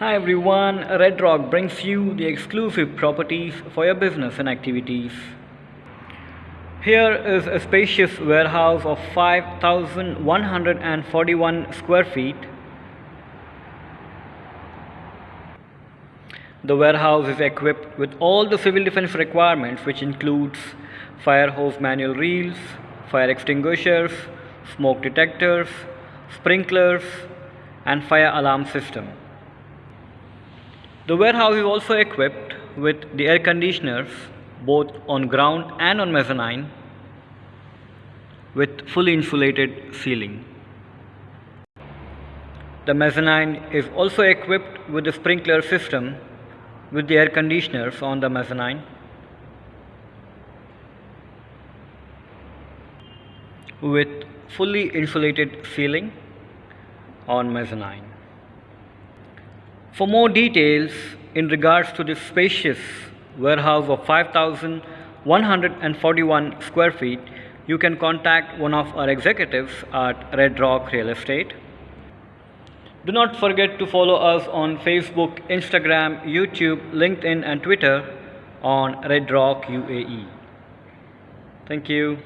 Hi everyone, Redrock brings you the exclusive properties for your business and activities. Here is a spacious warehouse of 5,141 square feet. The warehouse is equipped with all the civil defense requirements, which includes fire hose manual reels, fire extinguishers, smoke detectors, sprinklers, and fire alarm system. The warehouse is also equipped with the air conditioners both on ground and on mezzanine with fully insulated ceiling. The mezzanine is also equipped with the sprinkler system with the air conditioners on the mezzanine with fully insulated ceiling on mezzanine. For more details in regards to this spacious warehouse of 5,141 square feet, you can contact one of our executives at Redrock Real Estate. Do not forget to follow us on Facebook, Instagram, YouTube, LinkedIn and Twitter on Redrock UAE. Thank you.